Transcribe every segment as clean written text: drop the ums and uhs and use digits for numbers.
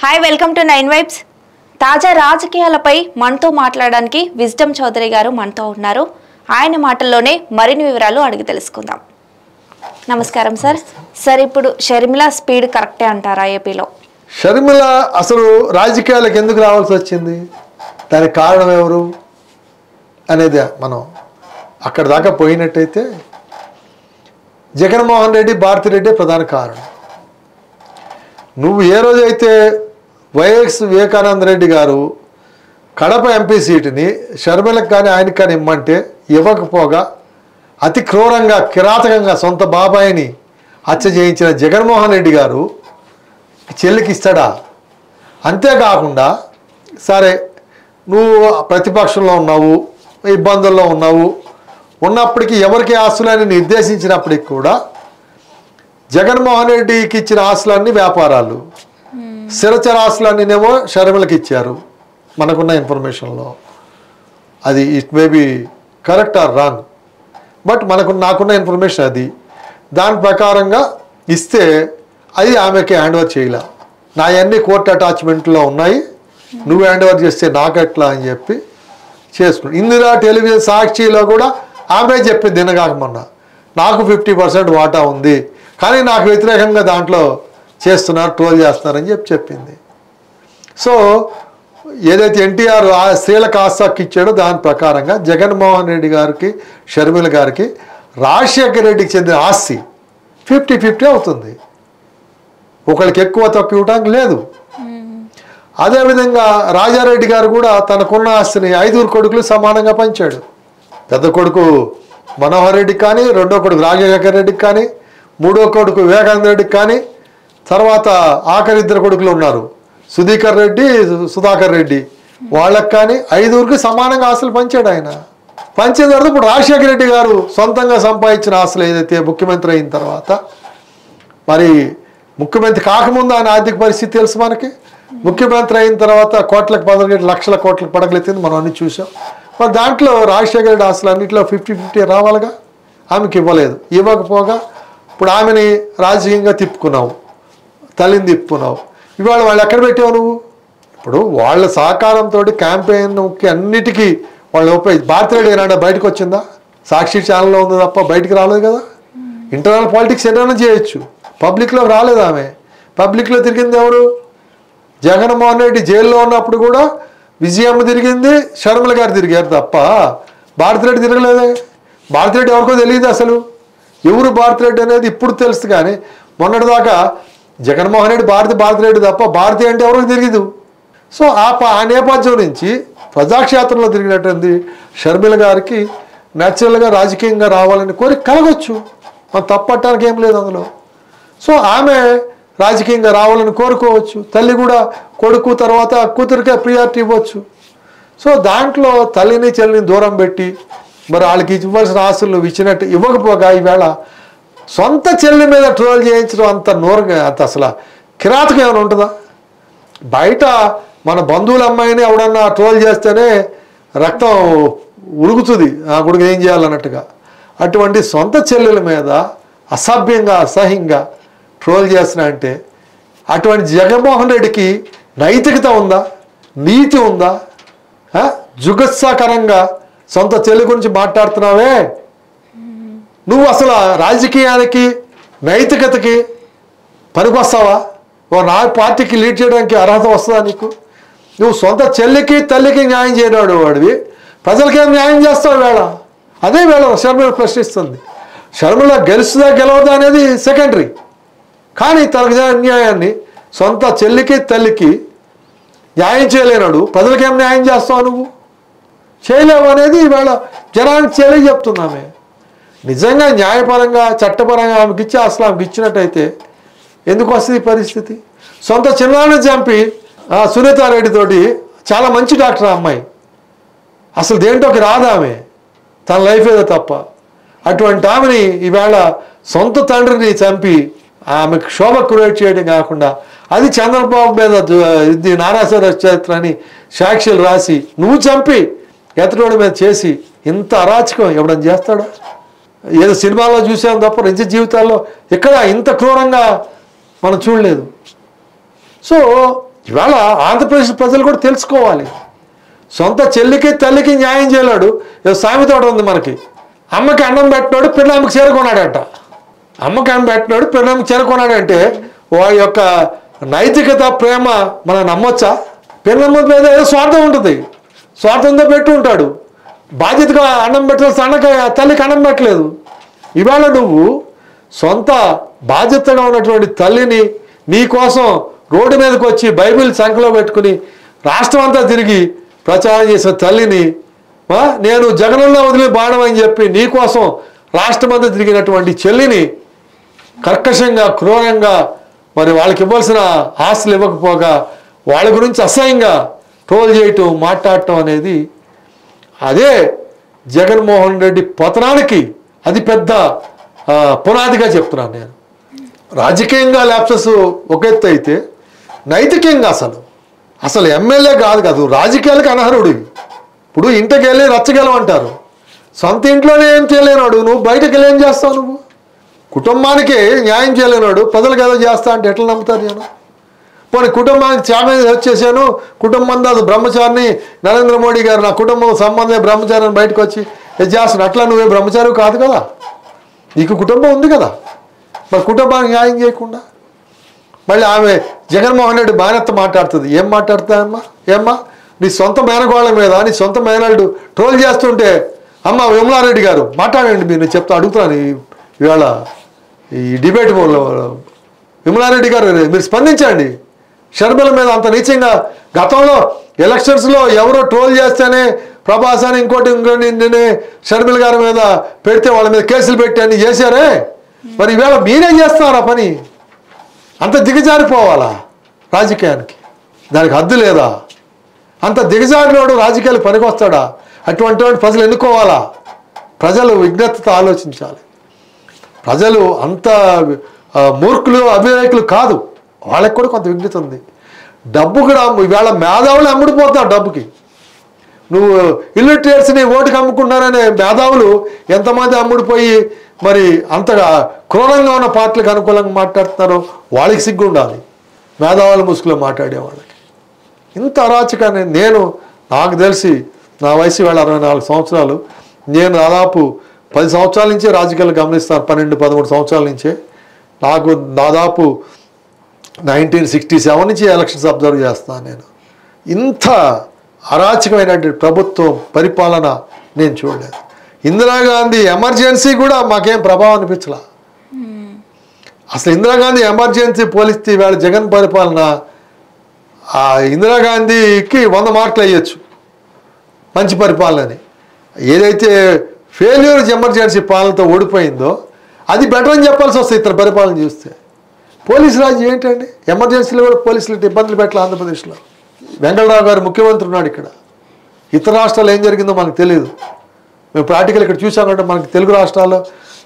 Hi welcome to 9 vibes. తాజా రాజకీయాలపై మనతో మాట్లాడడానికి విజ్డమ్ చౌదరి గారు మనతో ఉన్నారు. ఆయన మాటల్లోనే మరిన్ని వివరాలు అడిగి తెలుసుకుందాం. నమస్కారం సార్. సార్, ఇప్పుడు షర్మిల స్పీడ్ కరెక్టే అంటారా ఏపీలో? షర్మిల అసలు రాజకీయాలకు ఎందుకు రావాల్సి వచ్చింది, దానికి కారణం ఎవరు అనేది మనం అక్కడ దాకా పోయినట్టయితే జగన్మోహన్ రెడ్డి, భారతిరెడ్డి ప్రధాన కారణం. నువ్వు ఏ రోజైతే వైఎస్ వివేకానంద రెడ్డి గారు కడప ఎంపీ సీటుని షర్మిలకు కానీ ఆయనకు కానీ ఇమ్మంటే ఇవ్వకపోగా అతి క్రూరంగా కిరాతకంగా సొంత బాబాయిని హత్య చేయించిన జగన్మోహన్ రెడ్డి గారు చెల్లికి ఇస్తాడా? అంతేకాకుండా సరే నువ్వు ప్రతిపక్షంలో ఉన్నావు, ఇబ్బందుల్లో ఉన్నప్పటికీ ఎవరికి ఆస్తులని నిర్దేశించినప్పటికి కూడా జగన్మోహన్ రెడ్డికి ఇచ్చిన ఆస్తులన్నీ వ్యాపారాలు, స్థిరచర ఆస్తులన్నీనేమో షర్మిలకి ఇచ్చారు. మనకున్న ఇన్ఫర్మేషన్లో అది it may be correct or wrong, but నాకున్న ఇన్ఫర్మేషన్ అది. దాని ప్రకారంగా ఇస్తే అది ఆమెకి హ్యాండ్ ఓవర్ చేయలే. నా అన్ని కోర్టు అటాచ్మెంట్లో ఉన్నాయి, నువ్వు హ్యాండ్ ఓవర్ చేస్తే నాకెట్లా అని చెప్పి చేసుకున్నాడు. ఇందిరా టెలివిజన్ సాక్షిలో కూడా ఆమె చెప్పింది తినగాక మొన్న, నాకు 50% వాటా ఉంది కానీ నాకు వ్యతిరేకంగా దాంట్లో చేస్తున్నారు, ట్రోల్ చేస్తున్నారని చెప్పింది. సో ఏదైతే ఎన్టీఆర్ ఆ స్త్రీలకు ఆస్తి ఇచ్చాడో దాని ప్రకారంగా జగన్మోహన్ రెడ్డి గారికి, షర్మిల గారికి రాజశేఖర రెడ్డికి చెందిన ఆస్తి 50-50 అవుతుంది. ఒకరికి ఎక్కువ తక్కువ ఇవ్వడానికి లేదు. అదేవిధంగా రాజారెడ్డి గారు కూడా తనకున్న ఆస్తిని 5 కొడుకులు సమానంగా పంచాడు. పెద్ద కొడుకు మనోహర్ రెడ్డికి కానీ, రెండో కొడుకు రాజశేఖర రెడ్డికి కానీ, మూడో కొడుకు వివేకానంద రెడ్డికి కానీ, తర్వాత ఆఖరి 2 కొడుకులు ఉన్నారు సుధీకర్ రెడ్డి, సుధాకర్ రెడ్డి, వాళ్ళకి కానీ 5 సమానంగా ఆస్తులు పంచాడు ఆయన. పంచిన తర్వాత ఇప్పుడు రాజశేఖర రెడ్డి గారు సొంతంగా సంపాదించిన ఆస్తులు ఏదైతే ముఖ్యమంత్రి అయిన తర్వాత, మరి ముఖ్యమంత్రి కాకముందు ఆయన ఆర్థిక పరిస్థితి తెలుసు మనకి, ముఖ్యమంత్రి అయిన తర్వాత కోట్లకు పదకొండు లక్షల కోట్లకు పడగలెత్తింది మనం అన్ని చూసాం. మరి దాంట్లో రాజశేఖర రెడ్డి ఆస్తులు అన్నింటిలో 50-50 రావాలిగా, ఆమెకి ఇవ్వలేదు. ఇవ్వకపోగా ఇప్పుడు ఆమెని రాజకీయంగా తిప్పుకున్నావు, తల్లిని తిప్పుకున్నావు. ఇవాళ వాళ్ళు ఎక్కడ పెట్టావు నువ్వు? ఇప్పుడు వాళ్ళ సహకారంతో క్యాంపెయిన్కి అన్నిటికీ వాళ్ళు భారతిరెడ్డి ఏనాడా బయటకు వచ్చిందా? సాక్షి ఛానల్లో ఉంది తప్ప బయటికి రాలేదు కదా. ఇంటర్నల్ పాలిటిక్స్ ఏమైనా చేయొచ్చు, పబ్లిక్లో రాలేదు. ఆమె పబ్లిక్లో తిరిగింది ఎవరు? జగన్మోహన్ రెడ్డి జైల్లో ఉన్నప్పుడు కూడా విజయమ్మ తిరిగింది, షర్మిల గారు తిరిగారు తప్ప భారతిరెడ్డి తిరగలేదే. భారతిరెడ్డి ఎవరికో తెలియదు అసలు. ఎవరు భారతిరెడ్డి అనేది ఇప్పుడు తెలుసు, కానీ మొన్నటిదాకా జగన్మోహన్ రెడ్డి భారతిరెడ్డి తప్ప భారతి అంటే ఎవరికి తెలియదు. సో ఆ నేపథ్యం నుంచి ప్రజాక్షేత్రంలో తిరిగినటువంటి షర్మిల గారికి న్యాచురల్గా రాజకీయంగా రావాలని కోరిక కలగొచ్చు, మనం తప్పట్టడానికి ఏం లేదు అందులో. సో ఆమె రాజకీయంగా రావాలని కోరుకోవచ్చు. తల్లి కూడా కొడుకు తర్వాత కూతురికే ప్రియారిటీ ఇవ్వచ్చు. సో దాంట్లో తల్లిని చెల్లిని దూరం పెట్టి మరి వాళ్ళకి ఇవ్వాల్సిన ఆస్తులు ఇచ్చినట్టు ఇవ్వకపోగా ఈవేళ సొంత చెల్లి మీద ట్రోల్ చేయించడం అంత నోరుగా, అంత అసలు కిరాతకం ఏమైనా ఉంటుందా? బయట మన బంధువుల అమ్మాయిని ఎవడన్నా ట్రోల్ చేస్తేనే రక్తం ఉరుగుతుంది, ఆ కొడుకు ఏం చేయాలన్నట్టుగా. అటువంటి సొంత చెల్లెల మీద అసభ్యంగా అసహ్యంగా ట్రోల్ చేస్తున్నా అంటే అటువంటి జగన్మోహన్ రెడ్డికి నైతికత ఉందా, నీతి ఉందా? జుగుత్సాకరంగా సొంత చెల్లి గురించి మాట్లాడుతున్నావే నువ్వు, అసలు రాజకీయానికి నైతికతకి పనికొస్తావా? నా పార్టీకి లీడ్ చేయడానికి అర్హత వస్తుందా నీకు? నువ్వు సొంత చెల్లికి తల్లికి న్యాయం చేయడాడు వాడివి, ప్రజలకేం న్యాయం చేస్తావు వేళ? అదే వేళ షర్మిల ప్రశ్నిస్తుంది. షర్మిల గెలుస్తుందా గెలవదా అనేది సెకండరీ, కానీ తనకు అన్యాయాన్ని సొంత చెల్లికి తల్లికి న్యాయం చేయలేనాడు, ప్రజలకేం న్యాయం చేస్తావు నువ్వు? చేయలేవు అనేది ఈవేళ జనానికి చేయలే చెప్తున్నామే. నిజంగా న్యాయపరంగా చట్టపరంగా ఆమెకి ఇచ్చి అసలు ఆమెకి ఇచ్చినట్టయితే ఎందుకు వస్తుంది పరిస్థితి? సొంత చిన్నాన్ని చంపి సునీతారెడ్డితోటి, చాలా మంచి డాక్టర్ అమ్మాయి, అసలు దేంట్లోకి రాదు ఆమె, తన లైఫ్ ఏదో తప్ప. అటువంటి ఆమెని ఈవేళ సొంత తండ్రిని చంపి ఆమెకు శోభ క్రియేట్ చేయడం కాకుండా అది చంద్రబాబు మీద ఇది నారాసుర చరిత్ర అని సాక్షులు రాసి నువ్వు చంపి ఎతడోడి మీద చేసి ఇంత అరాచకం ఎవడని చేస్తాడా? ఏదో సినిమాలో చూసాం తప్ప నిజ జీవితాల్లో ఎక్కడ ఇంత క్రూరంగా మనం చూడలేదు. సో ఇవాళ ఆంధ్రప్రదేశ్ ప్రజలు కూడా తెలుసుకోవాలి. సొంత చెల్లికి తల్లికి న్యాయం చేయలేడు. సామెత ఒకటి ఉంది మనకి, అమ్మకి అన్నం పెట్టినాడు పిల్లమ్మకి చేరుకున్నాడంట. అమ్మకి అన్నం పెట్టినాడు పిల్లమ్మకి చేరుకున్నాడంటే వాడి యొక్క నైతికత ప్రేమ మనం నమ్మొచ్చా? పిల్లమ్మ మీద ఏదో స్వార్థం ఉంటుంది, స్వార్థంతో పెట్టి ఉంటాడు. బాధ్యతగా అన్నం పెట్టాల్సిన అన్నకి తల్లికి అన్నం పెట్టలేదు. ఇవాళ నువ్వు సొంత బాధ్యతగా ఉన్నటువంటి తల్లిని నీ కోసం రోడ్డు మీదకి వచ్చి బైబిల్ సంఖ్యలో పెట్టుకుని రాష్ట్రం అంతా తిరిగి ప్రచారం చేసిన తల్లిని నేను జగనన్న వదిలి బాణం అని చెప్పి నీ కోసం రాష్ట్రం అంతా తిరిగినటువంటి చెల్లిని కర్కశంగా క్రూరంగా మరి వాళ్ళకి ఇవ్వాల్సిన ఆస్తులు ఇవ్వకపోగా వాళ్ళ గురించి అసహ్యంగా ట్రోల్ చేయటం మాట్లాడటం అనేది అదే జగన్మోహన్ రెడ్డి పతనానికి అది పెద్ద పునాదిగా చెప్తున్నాను నేను. రాజకీయంగా ల్యాప్సెస్ ఒక ఎత్తు అయితే నైతికంగా అసలు ఎమ్మెల్యే కాదు రాజకీయాలకు అనర్హుడు. ఇప్పుడు ఇంటికి వెళ్ళి రచ్చగలమంటారు, సొంత ఇంట్లోనే ఏం చేయలేనాడు, నువ్వు బయటకు వెళ్ళి ఏం చేస్తావు? నువ్వు కుటుంబానికి న్యాయం చేయలేనాడు ప్రజలకు ఏదో చేస్తా అంటే ఎట్లా నమ్ముతారు నేను? పోనీ కుటుంబానికి త్యాగం వచ్చేసాను, కుటుంబం అది బ్రహ్మచారిని నరేంద్ర మోడీ గారు నా కుటుంబం సంబంధం బ్రహ్మచారిని బయటకు వచ్చి ఇది చేస్తాను, అట్లా నువ్వే బ్రహ్మచారి కాదు కదా, నీకు కుటుంబం ఉంది కదా, మరి కుటుంబానికి న్యాయం చేయకుండా మళ్ళీ ఆమె జగన్మోహన్ రెడ్డి బాధ్యత మాట్లాడుతుంది. ఏం మాట్లాడుతుందమ్మా? ఏమ్మా నీ సొంత మేనగోళ్ళ మీద నీ సొంత మేనల్డు ట్రోల్ చేస్తుంటే అమ్మ విమలారెడ్డి గారు మాట్లాడండి, మీరు నేను చెప్తా అడుగుతున్నాను ఇవాళ ఈ డిబేట్ విమలారెడ్డి గారు మీరు స్పందించండి. షర్మిల మీద అంత నీచంగా గతంలో ఎలక్షన్స్లో ఎవరో ట్రోల్ చేస్తేనే ప్రభాస్ అని ఇంకోటి నిన్నే షర్మిల గారి మీద పెడితే వాళ్ళ మీద కేసులు పెట్టి అన్ని చేశారే, మరి ఈవేళ మీరేం చేస్తున్నారా పని? అంత దిగజారిపోవాలా రాజకీయానికి? దానికి హద్దు లేదా? అంత దిగజారినోడు రాజకీయాలు పనికొస్తాడా? అటువంటి ప్రజలు ఎన్నుకోవాలా? ప్రజలు విజ్ఞతతో ఆలోచించాలి. ప్రజలు అంత మూర్ఖులు అవివేకులు కాదు, వాళ్ళకి కూడా కొంత విజ్ఞత ఉంది. డబ్బు కూడా ఈవేళ మేధావులు అమ్ముడిపోతున్నారు డబ్బుకి. నువ్వు ఇల్లిటరేట్స్ని ఓటుకి అమ్ముకుంటున్నారనే మేధావులు ఎంతమంది అమ్ముడిపోయి మరి అంతగా క్రూరంగా ఉన్న పార్టీలకు అనుకూలంగా మాట్లాడుతున్నారో వాళ్ళకి సిగ్గు ఉండాలి, మేధావుల ముసుగులో మాట్లాడే వాళ్ళకి. ఇంత అరాచకాన్ని నాకు తెలిసి నా వయసు వేళ 64 సంవత్సరాలు, నేను దాదాపు 10 సంవత్సరాల నుంచే రాజకీయాలు గమనిస్తాను, 12-13 సంవత్సరాల నుంచే. నాకు దాదాపు 1967 నుంచి ఎలక్షన్స్ అబ్జర్వ్ చేస్తాను నేను. ఇంత అరాచకమైనటువంటి ప్రభుత్వం పరిపాలన నేను చూడలేదు. ఇందిరాగాంధీ ఎమర్జెన్సీ కూడా మాకేం ప్రభావం అనిపించలా. అసలు ఇందిరాగాంధీ ఎమర్జెన్సీ పోలిస్తే ఇవాళ జగన్ పరిపాలన ఆ ఇందిరాగాంధీకి 100 మార్కులు వేయచ్చు మంచి పరిపాలనని. ఏదైతే ఫెయిల్యూర్ ఎమర్జెన్సీ పాలనతో ఓడిపోయిందో అది బెటర్ అని చెప్పాల్సి వస్తుంది ఇతర పరిపాలన చూస్తే. పోలీసు రాజ్యం ఏంటండి? ఎమర్జెన్సీలో కూడా పోలీసులు ఇబ్బందులు పెట్టాలి. ఆంధ్రప్రదేశ్లో వెంకటరావు గారు ముఖ్యమంత్రి ఉన్నాడు ఇక్కడ. ఇతర రాష్ట్రాల్లో ఏం జరిగిందో మనకు తెలియదు. మేము ప్రాక్టికల్ ఇక్కడ చూసామంటే మనకి తెలుగు రాష్ట్రాల్లో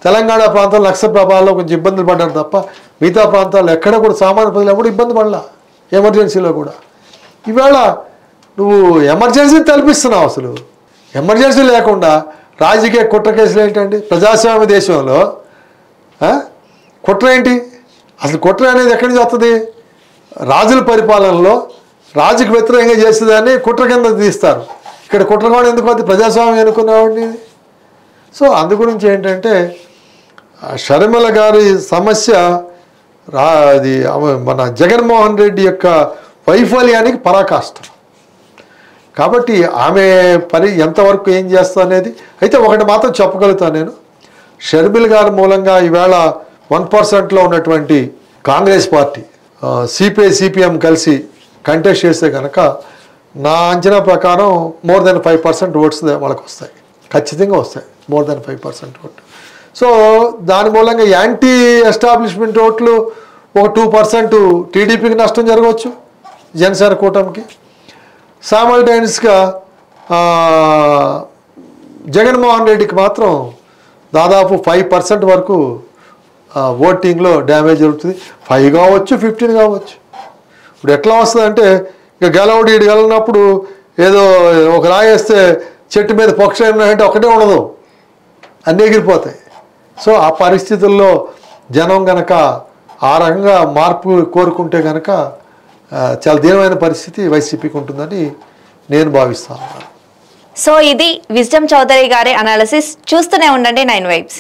తెలంగాణ ప్రాంతాల్లో నక్సల్ ప్రభావాల్లో కొంచెం ఇబ్బందులు పడ్డారు తప్ప మిగతా ప్రాంతాల్లో ఎక్కడ కూడా సామాన్య ప్రజలు ఎవరు ఇబ్బంది పడలా ఎమర్జెన్సీలో కూడా. ఈవేళ నువ్వు ఎమర్జెన్సీ తలపిస్తున్నావు. అసలు ఎమర్జెన్సీ లేకుండా రాజకీయ కుట్ర కేసులు ఏంటండి? ప్రజాస్వామ్య దేశంలో కుట్ర ఏంటి? అసలు కుట్ర అనేది ఎక్కడి నుంచి వస్తుంది? రాజుల పరిపాలనలో రాజుకు వ్యతిరేకంగా చేసేదాన్ని కుట్ర కింద తీస్తారు. ఇక్కడ కుట్ర కూడా ఎందుకు వద్దు? ప్రజాస్వామ్యం అనుకునేవాడిని. సో అందు గురించి ఏంటంటే షర్మిల గారి సమస్య అది మన జగన్మోహన్ రెడ్డి యొక్క వైఫల్యానికి పరాకాష్ట. కాబట్టి ఆమె ఎంతవరకు ఏం చేస్తా అనేది అయితే ఒకటి మాత్రం చెప్పగలుగుతాను నేను. షర్మిల గారి మూలంగా ఈవేళ 1% ఉన్నటువంటి కాంగ్రెస్ పార్టీ సిపిఐ సిపిఎం కలిసి కంటెస్ట్ చేస్తే కనుక నా అంచనా ప్రకారం మోర్ దెన్ 5% ఓట్స్ వాళ్ళకి వస్తాయి, ఖచ్చితంగా వస్తాయి మోర్ దెన్ 5% ఓటు. సో దాని మూలంగా యాంటీ ఎస్టాబ్లిష్మెంట్ ఓట్లు ఒక 2% టీడీపీకి నష్టం జరగవచ్చు, జనసేన కూటమికి. సైమల్టేనియస్గా జగన్మోహన్ రెడ్డికి మాత్రం దాదాపు 5% వరకు ఓటింగ్లో డ్యామేజ్ జరుగుతుంది. 5 కావచ్చు, 15 కావచ్చు. ఇప్పుడు ఎట్లా వస్తుందంటే ఇక గెలవడు ఇటు గెలనప్పుడు ఏదో ఒక రాయేస్తే చెట్టు మీద పక్షి అంటే ఒకటే ఉండదు, అన్నీ ఎగిరిపోతాయి. సో ఆ పరిస్థితుల్లో జనం గనక ఆ రకంగా మార్పు కోరుకుంటే కనుక చాలా దీనమైన పరిస్థితి వైసీపీకి ఉంటుందని నేను భావిస్తాను. సో ఇది విజ్డమ్ చౌదరి గారి అనాలిసిస్. చూస్తూనే ఉండండి 9 వైబ్స్.